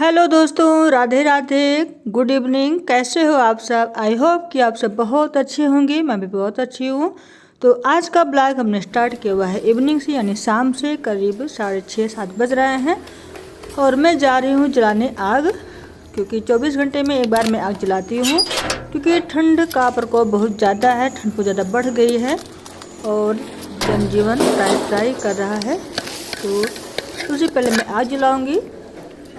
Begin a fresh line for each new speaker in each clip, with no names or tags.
Hello दोस्तों, Radhe Radhe, good evening. कैसे हो आप सब? आई होप कि आप सब बहुत अच्छे होंगे। मैं भी बहुत अच्छी हूँ। तो आज का ब्लॉग हमने स्टार्ट किया हुआ है इवनिंग से, यानी शाम से। करीब 6:30-7 बज रहे हैं और मैं जा रही हूँ जलाने आग, क्योंकि 24 घंटे में एक बार मैं आग जलाती हूँ। क्योंकि ठंड का प्रकोप बहुत ज़्यादा है, ठंड बहुत ज़्यादा बढ़ गई है और जनजीवन त्राही कर रहा है। तो उससे पहले मैं आग जलाऊँगी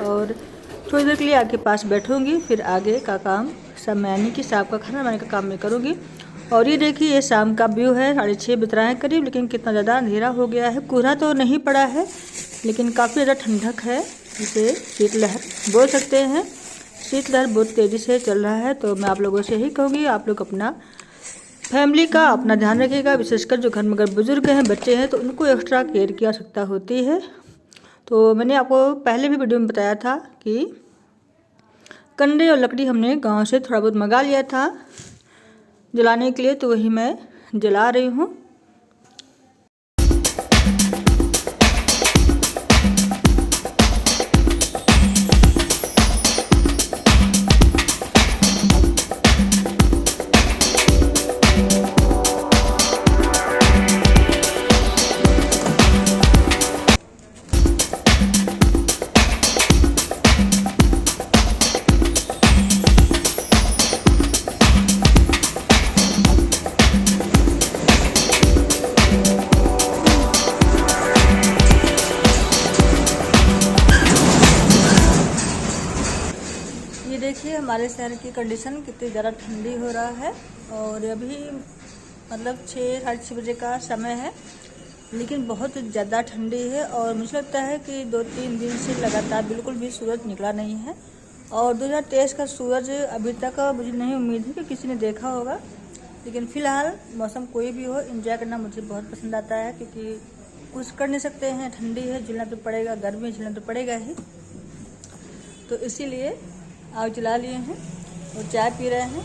और थोड़ी देर के लिए आग के पास बैठूंगी, फिर आगे का काम सब मैं, यानी कि शाम का खाना बनाने का काम मैं करूंगी। और ये देखिए, ये शाम का व्यू है। 6:30 बज रहा है करीब, लेकिन कितना ज़्यादा अंधेरा हो गया है। कोहरा तो नहीं पड़ा है, लेकिन काफ़ी ज़्यादा ठंडक है, जिसे शीतलहर बोल सकते हैं। शीतलहर बहुत तेज़ी से चल रहा है। तो मैं आप लोगों से यही कहूँगी, आप लोग अपना फैमिली का अपना ध्यान रखिएगा। विशेषकर जो घर में अगर बुजुर्ग हैं, बच्चे हैं, तो उनको एक्स्ट्रा केयर की आवश्यकता होती है। तो मैंने आपको पहले भी वीडियो में बताया था कि कंडे और लकड़ी हमने गांव से थोड़ा बहुत मंगा लिया था जलाने के लिए, तो वही मैं जला रही हूँ। ये देखिए हमारे शहर की कंडीशन कितनी ज़्यादा ठंडी हो रहा है। और अभी मतलब 6-6:30 बजे का समय है, लेकिन बहुत ज़्यादा ठंडी है। और मुझे लगता है कि 2-3 दिन से लगातार बिल्कुल भी सूरज निकला नहीं है। और 2023 का सूरज अभी तक मुझे नहीं उम्मीद है कि किसी ने देखा होगा। लेकिन फ़िलहाल मौसम कोई भी हो, एंजॉय करना मुझे बहुत पसंद आता है, क्योंकि कुछ कर नहीं सकते हैं, ठंडी है, झेलना तो पड़ेगा, गर्मी झेलना तो पड़ेगा ही। तो इसीलिए आग जला लिए हैं और चाय पी रहे हैं।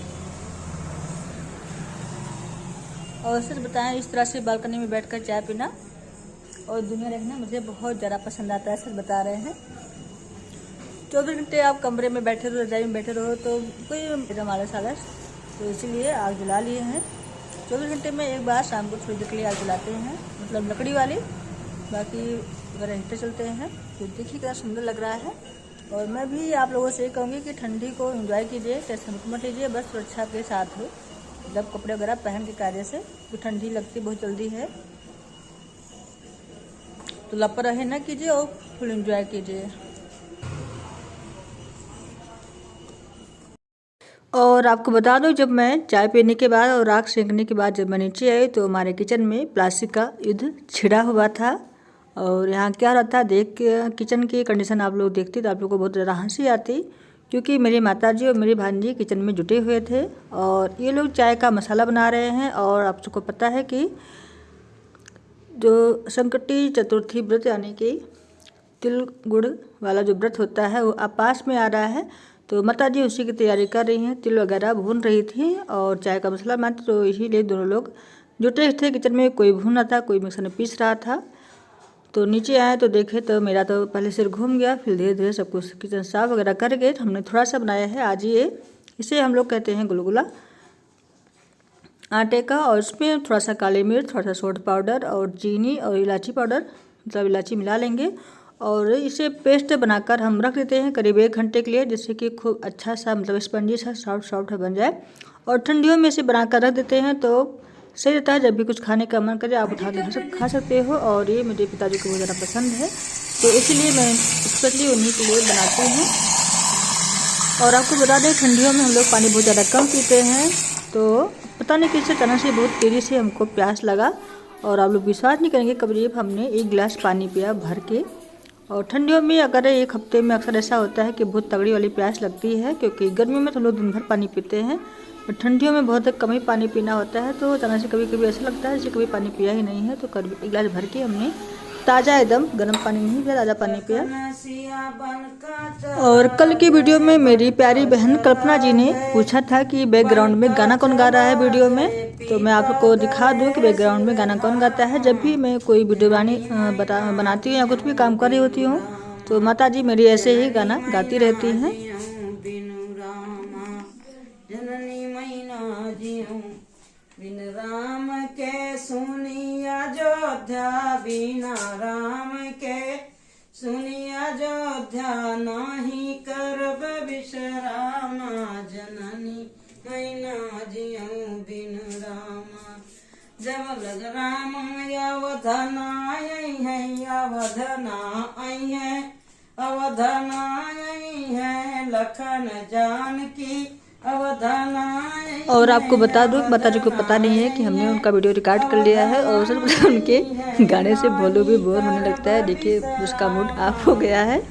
और सच बताएं, इस तरह से बालकनी में बैठकर चाय पीना और दुनिया देखना मुझे बहुत ज़्यादा पसंद आता है, सच बता रहे हैं। 24 घंटे आप कमरे में बैठे रहो, रजाई में बैठे रहो, तो कोई हमारे सालस, तो इसीलिए आग जला लिए हैं। 24 घंटे में एक बार शाम को थोड़ी देर के लिए आग जलाते हैं, मतलब लकड़ी वाली। बाकी अगर हीटर चलते हैं तो देखिए कितना सुंदर लग रहा है। और मैं भी आप लोगों से कहूँगी कि ठंडी को एंजॉय कीजिए, टेंशन मत लीजिए, बस सुरक्षा के साथ हो। जब कपड़े वगैरह पहन के कार्य से, तो ठंडी लगती बहुत जल्दी है, तो लापरवाही ना कीजिए और फुल एंजॉय कीजिए। और आपको बता दो, जब मैं चाय पीने के बाद और आग सेंकने के बाद जब मैं नीचे आई, तो हमारे किचन में प्लास्टिक का युद्ध छिड़ा हुआ था। और यहाँ क्या रहता, देख के किचन की कंडीशन आप लोग देखते तो आप लोग को बहुत ज़्यादा हंसी आती, क्योंकि मेरी माताजी और मेरी भांजी किचन में जुटे हुए थे और ये लोग चाय का मसाला बना रहे हैं। और आप सबको पता है कि जो संकटी चतुर्थी व्रत, यानी कि तिल गुड़ वाला जो व्रत होता है, वो अब पास में आ रहा है। तो माताजी उसी की तैयारी कर रही हैं, तिल वगैरह भून रही थी और चाय का मसाला बनाती, तो इसीलिए दोनों लोग जुटे थे किचन में। कोई भून रहा था, कोई मिक्सर में पीस रहा था। तो नीचे आए तो देखे तो मेरा तो पहले सिर घूम गया, फिर धीरे धीरे सब कुछ किचन साफ वगैरह करके तो हमने थोड़ा सा बनाया है आज इसे हम लोग कहते हैं गुलगुला आटे का। और इसमें थोड़ा सा काली मिर्च, थोड़ा सा सोड पाउडर और चीनी और इलायची पाउडर, मतलब इलायची मिला लेंगे। और इसे पेस्ट बनाकर हम रख देते हैं करीब 1 घंटे के लिए, जिससे कि खूब अच्छा सा, मतलब स्पंजी सा सॉफ्ट बन जाए। और ठंडियों में इसे बनाकर रख देते हैं तो सही रहता है, जब भी कुछ खाने का मन करे आप उठा के खा सकते हो। और ये मेरे पिताजी को बहुत ज़्यादा पसंद है, तो इसीलिए मैं स्पेशली उन्हीं के लिए बनाती हूँ। और आपको बता दें, ठंडियों में हम लोग पानी बहुत ज़्यादा कम पीते हैं, तो पता नहीं किस तरह से बहुत तेज़ी से हमको प्यास लगा। और आप लोग विश्वास नहीं करेंगे, करीब हमने 1 गिलास पानी पिया भर के। और ठंडियों में अगर 1 हफ्ते में अक्सर ऐसा होता है कि बहुत तगड़ी वाली प्यास लगती है, क्योंकि गर्मी में तो लोग दिन भर पानी पीते हैं, और ठंडियों में बहुत कम ही पानी पीना होता है। तो अचानक से कभी कभी ऐसा लगता है जैसे कभी पानी पिया ही नहीं है। तो करीब 1 गिलास भर के हमने ताज़ा, एकदम गर्म पानी नहीं पिया, ताज़ा पानी पिया। और कल की वीडियो में मेरी प्यारी बहन कल्पना जी ने पूछा था कि बैकग्राउंड में गाना कौन गा रहा है वीडियो में। तो मैं आपको दिखा दूं कि बैकग्राउंड में गाना कौन गाता है। जब भी मैं कोई वीडियो बनाती हूँ या कुछ भी काम कर रही होती हूँ, तो माता जी मेरी ऐसे ही गाना गाती रहती हैं।
जननी मैना जियूं बिन राम के सुनी अयोध्या, बिना राम के सुनी अयोध्या, नाही करब विश्राम, जननी मैना जियूं बिन राम। जब लग राम अवधन आई है, अवधन आई है, अवधन आई है, लखन जानकी अवधन आई।
और आपको बता दूं, माता जी को पता नहीं है कि हमने उनका वीडियो रिकॉर्ड कर लिया है और सिर्फ उनके गाने से भोलू भी बोर होने लगता है। देखिए उसका मूड ऑफ हो गया है।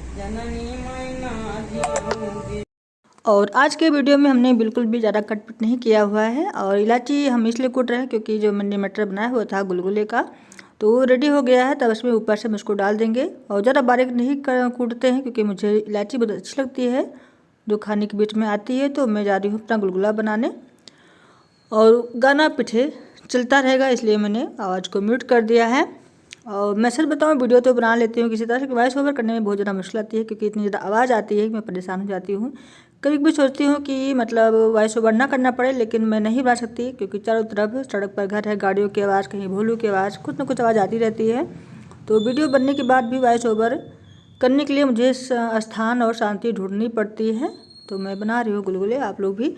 और आज के वीडियो में हमने बिल्कुल भी ज़्यादा कटपिट नहीं किया हुआ है। और इलायची हम इसलिए कूट रहे हैं क्योंकि जो मैंने मटर बनाया हुआ था गुलगुले का, तो वो रेडी हो गया है। तब इसमें ऊपर से हम उसको डाल देंगे। और ज़्यादा बारीक नहीं कूटते हैं क्योंकि मुझे इलायची बहुत अच्छी लगती है जो खाने के बीच में आती है। तो मैं जा रही हूँ अपना गुलगुला बनाने और गाना पीछे चलता रहेगा, इसलिए मैंने आवाज़ को म्यूट कर दिया है। और मैं सच बताऊँ, वीडियो तो बना लेती हूँ किसी तरह से, वॉइस ओवर करने में बहुत ज़्यादा मुश्किल आती है क्योंकि इतनी ज़्यादा आवाज़ आती है कि मैं परेशान हो जाती हूँ। कभी भी सोचती हूँ कि मतलब वॉइस ओवर ना करना पड़े, लेकिन मैं नहीं बना सकती क्योंकि चारों तरफ सड़क पर घर है, गाड़ियों की आवाज़, कहीं भोलू की आवाज़, कुछ ना कुछ आवाज़ आती रहती है। तो वीडियो बनने के बाद भी वॉइस ओवर करने के लिए मुझे स्थान और शांति ढूंढनी पड़ती है। तो मैं बना रही हूँ गुलगुले। आप लोग भी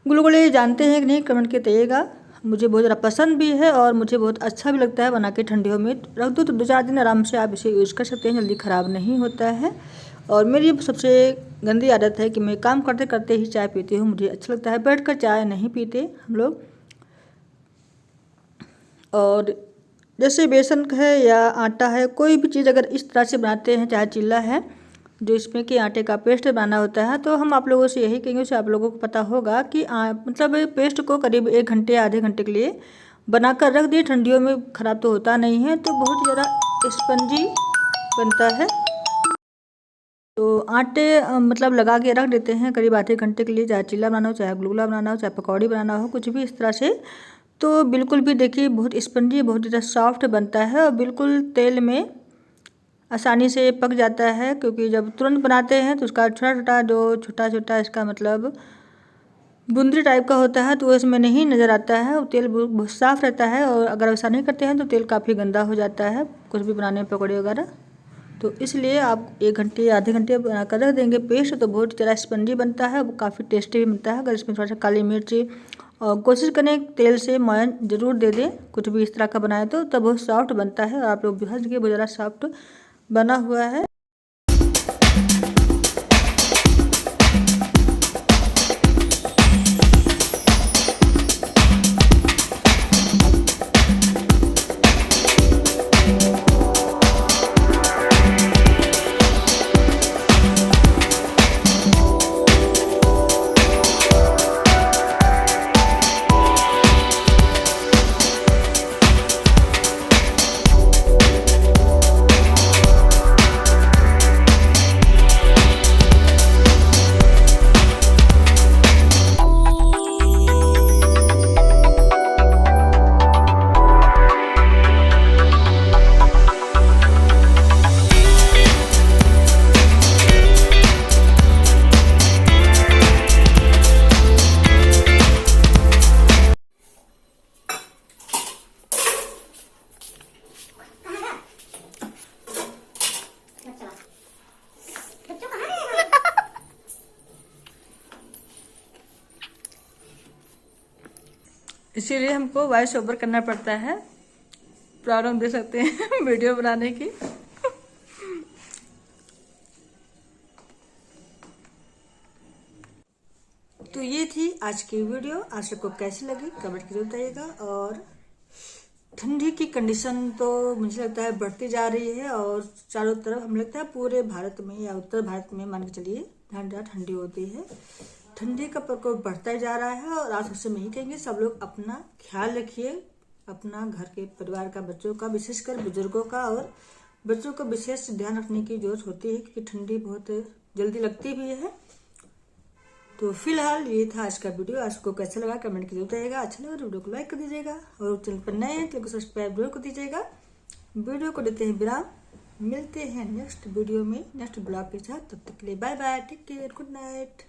गुलगुले जानते हैं कि नहीं, कमेंट के बताइएगा। मुझे बहुत ज़्यादा पसंद भी है और मुझे बहुत अच्छा भी लगता है बना के। ठंडियों में रख दो तो 2-4 दिन आराम से आप इसे यूज़ कर सकते हैं, जल्दी ख़राब नहीं होता है। और मेरी सबसे गंदी आदत है कि मैं काम करते करते ही चाय पीती हूँ। मुझे अच्छा लगता है, बैठ कर चाय नहीं पीते हम लोग। और जैसे बेसन है या आटा है, कोई भी चीज़ अगर इस तरह से बनाते हैं, चाहे चिल्ला है जो इसमें कि आटे का पेस्ट बनाना होता है, तो हम आप लोगों से यही कहेंगे, उससे आप लोगों को पता होगा कि मतलब पेस्ट को करीब 1 घंटे आधे घंटे के लिए बनाकर रख दिए। ठंडियों में ख़राब तो होता नहीं है, तो बहुत ज़्यादा स्पंजी बनता है। तो आटे मतलब लगा के रख देते हैं करीब आधे घंटे के लिए, चाहे चिल्ला बनाना हो, चाहे गुलगुला बनाना हो, चाहे पकौड़ी बनाना हो, कुछ भी इस तरह से। तो बिल्कुल भी देखिए बहुत स्पंजी, बहुत ज़्यादा सॉफ्ट बनता है और बिल्कुल तेल में आसानी से पक जाता है। क्योंकि जब तुरंत बनाते हैं तो उसका छोटा छोटा इसका मतलब बूंदी टाइप का होता है, तो वो इसमें नहीं नज़र आता है। तेल बहुत साफ़ रहता है और अगर ऐसा नहीं करते हैं तो तेल काफ़ी गंदा हो जाता है कुछ भी बनाने में, पकौड़े वगैरह। तो इसलिए आप 1 घंटे आधे घंटे बना कर रख देंगे पेस्ट, तो बहुत ज़्यादा स्पंजी बनता है, वो काफ़ी टेस्टी भी बनता है। अगर इसमें थोड़ा सा काली मिर्च और कोशिश करें तेल से मॉयन ज़रूर दे दें, कुछ भी इस तरह का बनाए तो तब बहुत सॉफ्ट बनता है। और आप लोग भी हंस के बहुत ज़्यादा सॉफ्ट बना हुआ है। इसीलिए हमको वॉइस ओवर करना पड़ता है, प्रॉब्लम दे सकते हैं वीडियो बनाने की। तो ये थी आज की वीडियो। आज सबको कैसी लगी कमेंट करके बताइएगा। और ठंडी की कंडीशन तो मुझे लगता है बढ़ती जा रही है और चारों तरफ हमें लगता है पूरे भारत में या उत्तर भारत में मान के चलिए ठंडी होती है। ठंडी का प्रकोप बढ़ता जा रहा है और आज सबसे मैं ही कहेंगे सब लोग अपना ख्याल रखिए, अपना घर के परिवार का, बच्चों का, विशेषकर बुजुर्गों का और बच्चों को विशेष ध्यान रखने की जरूरत होती है क्योंकि ठंडी बहुत जल्दी लगती भी है। तो फिलहाल ये था आज का वीडियो। आज को कैसा लगा कमेंट करके बताइएगा। अच्छा लगा तो वीडियो को लाइक कर दीजिएगा और चैनल पर नए हैं तो सब्सक्राइब जरूर कर दीजिएगा। वीडियो को देते हैं विराम। मिलते हैं नेक्स्ट वीडियो में नेक्स्ट ब्लॉग के साथ। तब तक के लिए bye bye, take care, good night.